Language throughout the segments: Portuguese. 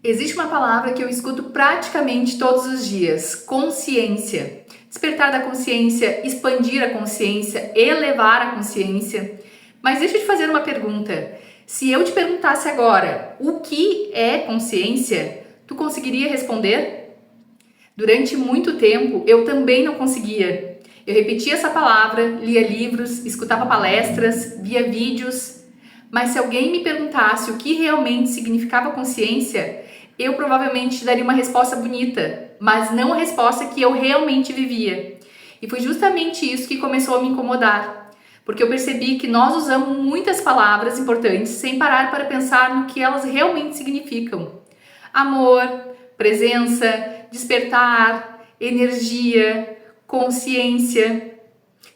Existe uma palavra que eu escuto praticamente todos os dias: consciência. Despertar da consciência, expandir a consciência, elevar a consciência. Mas deixa eu te fazer uma pergunta. Se eu te perguntasse agora o que é consciência, tu conseguiria responder? Durante muito tempo eu também não conseguia. Eu repetia essa palavra, lia livros, escutava palestras, via vídeos, mas se alguém me perguntasse o que realmente significava consciência, eu provavelmente daria uma resposta bonita, mas não a resposta que eu realmente vivia. E foi justamente isso que começou a me incomodar, porque eu percebi que nós usamos muitas palavras importantes sem parar para pensar no que elas realmente significam. Amor, presença, despertar, energia, consciência.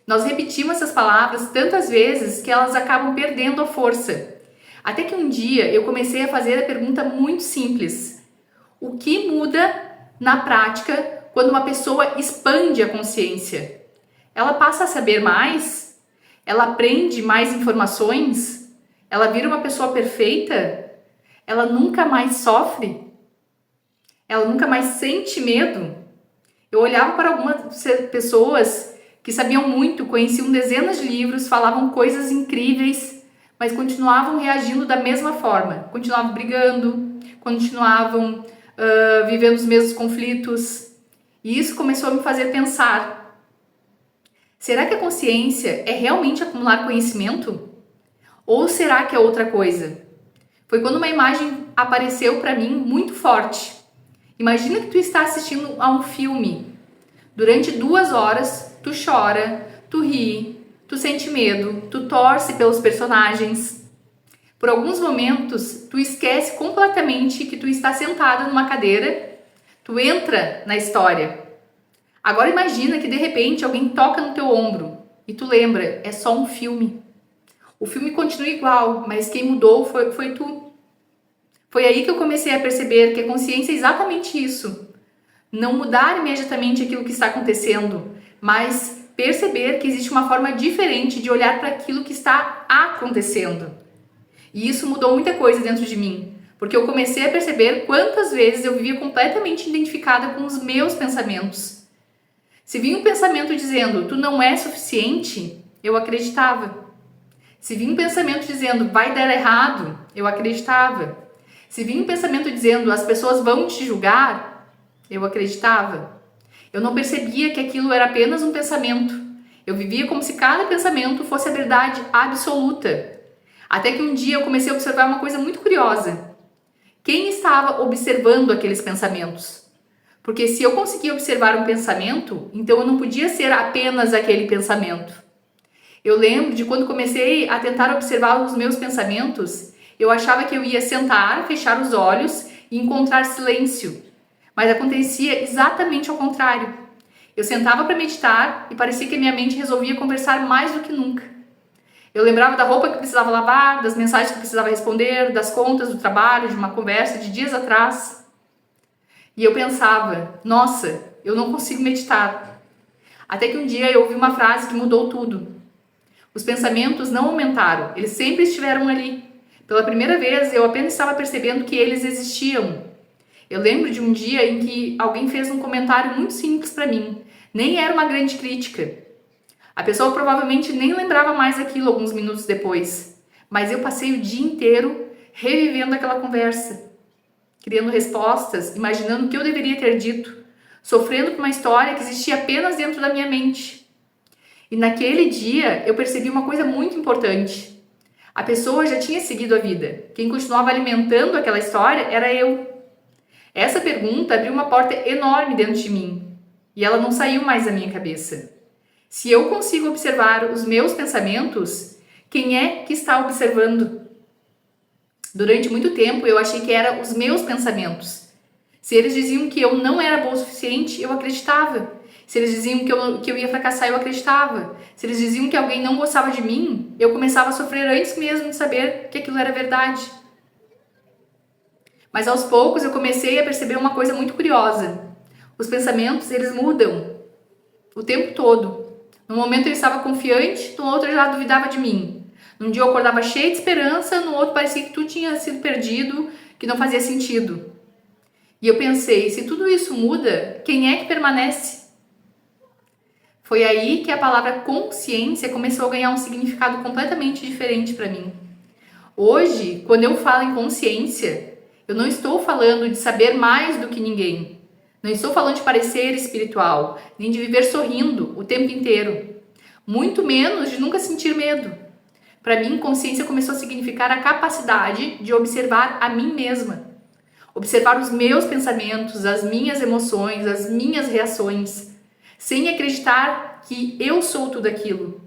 Nós repetimos essas palavras tantas vezes que elas acabam perdendo a força. Até que um dia eu comecei a fazer a pergunta muito simples: o que muda na prática quando uma pessoa expande a consciência? Ela passa a saber mais? Ela aprende mais informações? Ela vira uma pessoa perfeita? Ela nunca mais sofre? Ela nunca mais sente medo? Eu olhava para algumas pessoas que sabiam muito, conheciam dezenas de livros, falavam coisas incríveis, mas continuavam reagindo da mesma forma, continuavam brigando, continuavam vivendo os mesmos conflitos. E isso começou a me fazer pensar: será que a consciência é realmente acumular conhecimento? Ou será que é outra coisa? Foi quando uma imagem apareceu para mim muito forte. Imagina que tu está assistindo a um filme. Durante 2 horas, tu chora, tu ri, tu sente medo, tu torce pelos personagens. Por alguns momentos, tu esquece completamente que tu está sentado numa cadeira, tu entra na história. Agora imagina que de repente alguém toca no teu ombro e tu lembra, é só um filme. O filme continua igual, mas quem mudou foi tu. Foi aí que eu comecei a perceber que a consciência é exatamente isso. Não mudar imediatamente aquilo que está acontecendo, mas perceber que existe uma forma diferente de olhar para aquilo que está acontecendo. E isso mudou muita coisa dentro de mim, porque eu comecei a perceber quantas vezes eu vivia completamente identificada com os meus pensamentos. Se vinha um pensamento dizendo, tu não é suficiente, eu acreditava. Se vinha um pensamento dizendo, vai dar errado, eu acreditava. Se vinha um pensamento dizendo, as pessoas vão te julgar, eu acreditava. Eu não percebia que aquilo era apenas um pensamento. Eu vivia como se cada pensamento fosse a verdade absoluta. Até que um dia eu comecei a observar uma coisa muito curiosa. Quem estava observando aqueles pensamentos? Porque se eu conseguia observar um pensamento, então eu não podia ser apenas aquele pensamento. Eu lembro de quando comecei a tentar observar os meus pensamentos, eu achava que eu ia sentar, fechar os olhos e encontrar silêncio. Mas acontecia exatamente ao contrário. Eu sentava para meditar e parecia que a minha mente resolvia conversar mais do que nunca. Eu lembrava da roupa que precisava lavar, das mensagens que precisava responder, das contas do trabalho, de uma conversa de dias atrás. E eu pensava, nossa, eu não consigo meditar. Até que um dia eu ouvi uma frase que mudou tudo. Os pensamentos não aumentaram, eles sempre estiveram ali. Pela primeira vez, eu apenas estava percebendo que eles existiam. Eu lembro de um dia em que alguém fez um comentário muito simples para mim. Nem era uma grande crítica. A pessoa provavelmente nem lembrava mais aquilo alguns minutos depois. Mas eu passei o dia inteiro revivendo aquela conversa, criando respostas, imaginando o que eu deveria ter dito, sofrendo com uma história que existia apenas dentro da minha mente. E naquele dia eu percebi uma coisa muito importante. A pessoa já tinha seguido a vida. Quem continuava alimentando aquela história era eu. Essa pergunta abriu uma porta enorme dentro de mim. E ela não saiu mais da minha cabeça. Se eu consigo observar os meus pensamentos, quem é que está observando? Durante muito tempo eu achei que eram os meus pensamentos. Se eles diziam que eu não era boa o suficiente, eu acreditava. Se eles diziam que eu ia fracassar, eu acreditava. Se eles diziam que alguém não gostava de mim, eu começava a sofrer antes mesmo de saber que aquilo era verdade. Mas aos poucos eu comecei a perceber uma coisa muito curiosa. Os pensamentos, eles mudam o tempo todo. No momento eu estava confiante, no outro eu já duvidava de mim. Num dia eu acordava cheia de esperança, no outro parecia que tudo tinha sido perdido, que não fazia sentido. E eu pensei, se tudo isso muda, quem é que permanece? Foi aí que a palavra consciência começou a ganhar um significado completamente diferente para mim. Hoje, quando eu falo em consciência, eu não estou falando de saber mais do que ninguém. Não estou falando de parecer espiritual, nem de viver sorrindo o tempo inteiro. Muito menos de nunca sentir medo. Para mim, consciência começou a significar a capacidade de observar a mim mesma. Observar os meus pensamentos, as minhas emoções, as minhas reações, sem acreditar que eu sou tudo aquilo.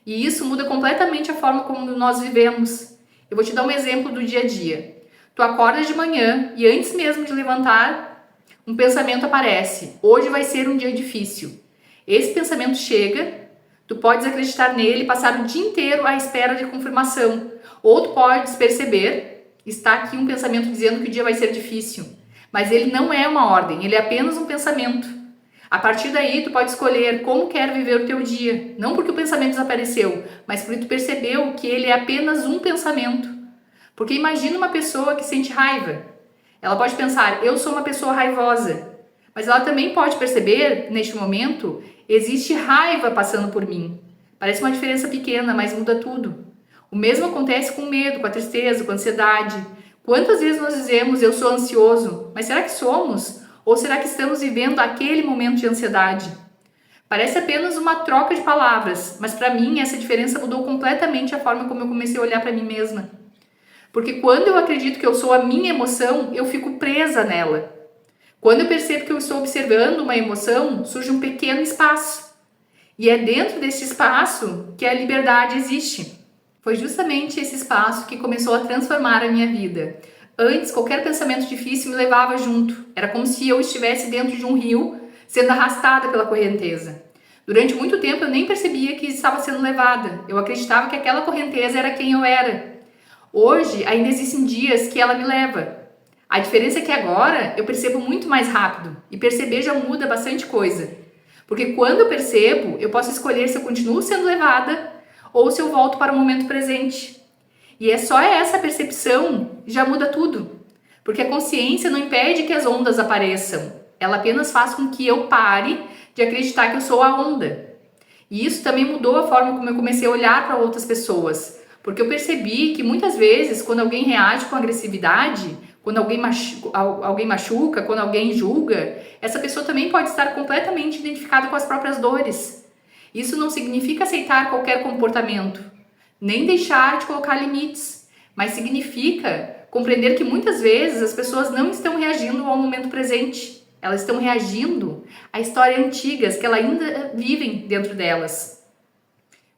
E isso muda completamente a forma como nós vivemos. Eu vou te dar um exemplo do dia a dia. Tu acorda de manhã e antes mesmo de levantar, um pensamento aparece. Hoje vai ser um dia difícil. Esse pensamento chega, tu podes acreditar nele e passar o dia inteiro à espera de confirmação. Ou tu podes perceber, está aqui um pensamento dizendo que o dia vai ser difícil. Mas ele não é uma ordem, ele é apenas um pensamento. A partir daí, tu pode escolher como quer viver o teu dia. Não porque o pensamento desapareceu, mas porque tu percebeu que ele é apenas um pensamento. Porque imagina uma pessoa que sente raiva. Ela pode pensar, eu sou uma pessoa raivosa. Mas ela também pode perceber, neste momento, existe raiva passando por mim. Parece uma diferença pequena, mas muda tudo. O mesmo acontece com o medo, com a tristeza, com a ansiedade. Quantas vezes nós dizemos, eu sou ansioso? Mas será que somos? Ou será que estamos vivendo aquele momento de ansiedade? Parece apenas uma troca de palavras, mas para mim essa diferença mudou completamente a forma como eu comecei a olhar para mim mesma. Porque quando eu acredito que eu sou a minha emoção, eu fico presa nela. Quando eu percebo que eu estou observando uma emoção, surge um pequeno espaço. E é dentro desse espaço que a liberdade existe. Foi justamente esse espaço que começou a transformar a minha vida. Antes, qualquer pensamento difícil me levava junto. Era como se eu estivesse dentro de um rio, sendo arrastada pela correnteza. Durante muito tempo eu nem percebia que estava sendo levada. Eu acreditava que aquela correnteza era quem eu era. Hoje, ainda existem dias que ela me leva. A diferença é que agora eu percebo muito mais rápido. E perceber já muda bastante coisa. Porque quando eu percebo, eu posso escolher se eu continuo sendo levada ou se eu volto para o momento presente. E é só essa percepção já muda tudo. Porque a consciência não impede que as ondas apareçam. Ela apenas faz com que eu pare de acreditar que eu sou a onda. E isso também mudou a forma como eu comecei a olhar para outras pessoas. Porque eu percebi que muitas vezes, quando alguém reage com agressividade, quando alguém machuca, quando alguém julga, essa pessoa também pode estar completamente identificada com as próprias dores. Isso não significa aceitar qualquer comportamento, nem deixar de colocar limites, mas significa compreender que muitas vezes as pessoas não estão reagindo ao momento presente. Elas estão reagindo a histórias antigas que elas ainda vivem dentro delas.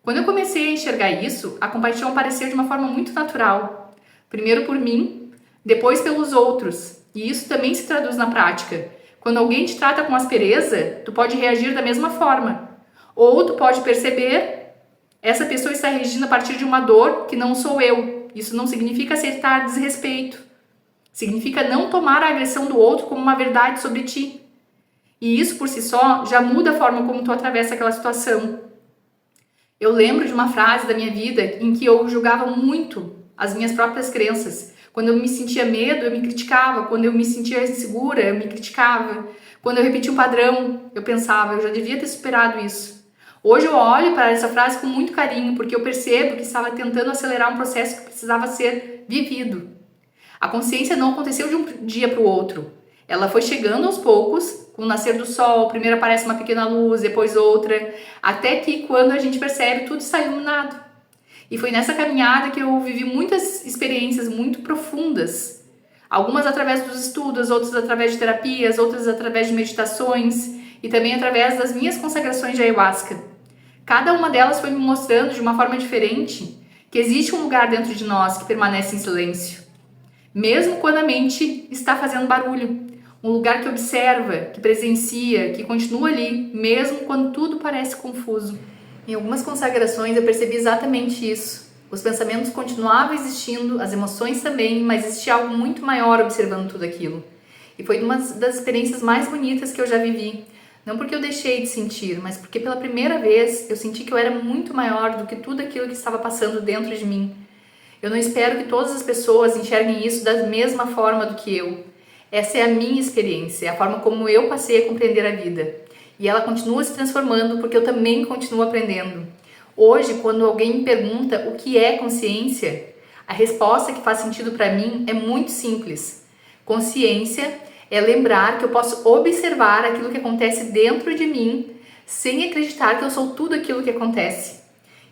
Quando eu comecei a enxergar isso, a compaixão apareceu de uma forma muito natural. Primeiro por mim, depois pelos outros. E isso também se traduz na prática. Quando alguém te trata com aspereza, tu pode reagir da mesma forma. Ou tu pode perceber, essa pessoa está reagindo a partir de uma dor que não sou eu. Isso não significa aceitar desrespeito. Significa não tomar a agressão do outro como uma verdade sobre ti. E isso por si só já muda a forma como tu atravessa aquela situação. Eu lembro de uma frase da minha vida em que eu julgava muito as minhas próprias crenças. Quando eu me sentia medo, eu me criticava. Quando eu me sentia insegura, eu me criticava. Quando eu repetia um padrão, eu pensava, eu já devia ter superado isso. Hoje eu olho para essa frase com muito carinho, porque eu percebo que estava tentando acelerar um processo que precisava ser vivido. A consciência não aconteceu de um dia para o outro. Ela foi chegando aos poucos, com o nascer do sol, primeiro aparece uma pequena luz, depois outra, até que quando a gente percebe, tudo está iluminado. E foi nessa caminhada que eu vivi muitas experiências muito profundas. Algumas através dos estudos, outras através de terapias, outras através de meditações e também através das minhas consagrações de ayahuasca. Cada uma delas foi me mostrando de uma forma diferente que existe um lugar dentro de nós que permanece em silêncio. Mesmo quando a mente está fazendo barulho. Um lugar que observa, que presencia, que continua ali, mesmo quando tudo parece confuso. Em algumas consagrações eu percebi exatamente isso. Os pensamentos continuavam existindo, as emoções também, mas existia algo muito maior observando tudo aquilo. E foi uma das experiências mais bonitas que eu já vivi. Não porque eu deixei de sentir, mas porque pela primeira vez eu senti que eu era muito maior do que tudo aquilo que estava passando dentro de mim. Eu não espero que todas as pessoas enxerguem isso da mesma forma do que eu. Essa é a minha experiência, é a forma como eu passei a compreender a vida. E ela continua se transformando porque eu também continuo aprendendo. Hoje, quando alguém me pergunta o que é consciência, a resposta que faz sentido para mim é muito simples. Consciência é lembrar que eu posso observar aquilo que acontece dentro de mim sem acreditar que eu sou tudo aquilo que acontece.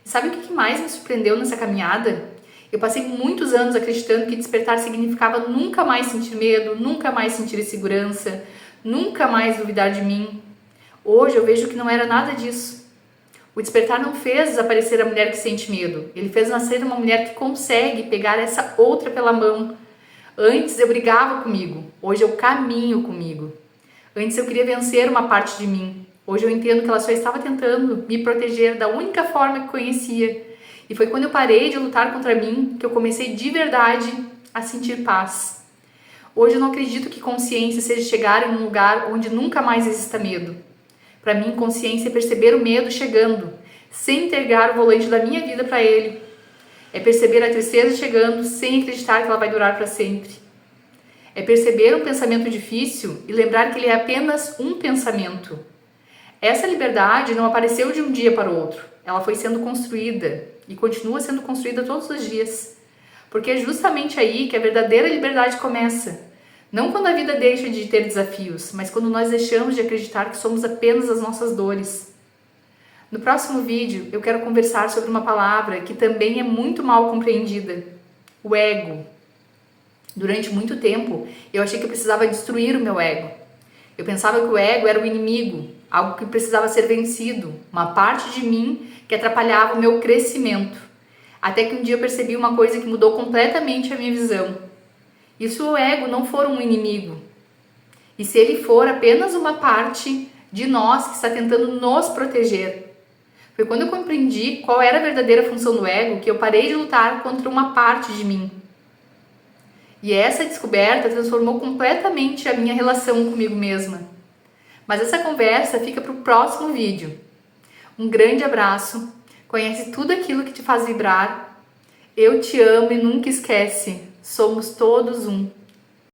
E sabe o que mais me surpreendeu nessa caminhada? Eu passei muitos anos acreditando que despertar significava nunca mais sentir medo, nunca mais sentir insegurança, nunca mais duvidar de mim. Hoje eu vejo que não era nada disso. O despertar não fez desaparecer a mulher que sente medo. Ele fez nascer uma mulher que consegue pegar essa outra pela mão. Antes eu brigava comigo, hoje eu caminho comigo. Antes eu queria vencer uma parte de mim. Hoje eu entendo que ela só estava tentando me proteger da única forma que conhecia. E foi quando eu parei de lutar contra mim que eu comecei de verdade a sentir paz. Hoje eu não acredito que consciência seja chegar em um lugar onde nunca mais exista medo. Para mim, consciência é perceber o medo chegando, sem entregar o volante da minha vida para ele. É perceber a tristeza chegando, sem acreditar que ela vai durar para sempre. É perceber um pensamento difícil e lembrar que ele é apenas um pensamento. Essa liberdade não apareceu de um dia para o outro. Ela foi sendo construída e continua sendo construída todos os dias. Porque é justamente aí que a verdadeira liberdade começa. Não quando a vida deixa de ter desafios, mas quando nós deixamos de acreditar que somos apenas as nossas dores. No próximo vídeo, eu quero conversar sobre uma palavra que também é muito mal compreendida: o ego. Durante muito tempo, eu achei que eu precisava destruir o meu ego. Eu pensava que o ego era o inimigo, algo que precisava ser vencido, uma parte de mim que atrapalhava o meu crescimento. Até que um dia eu percebi uma coisa que mudou completamente a minha visão. E se o ego não for um inimigo? E se ele for apenas uma parte de nós que está tentando nos proteger? Foi quando eu compreendi qual era a verdadeira função do ego que eu parei de lutar contra uma parte de mim. E essa descoberta transformou completamente a minha relação comigo mesma. Mas essa conversa fica para o próximo vídeo. Um grande abraço, conhece tudo aquilo que te faz vibrar. Eu te amo e nunca esquece, somos todos um.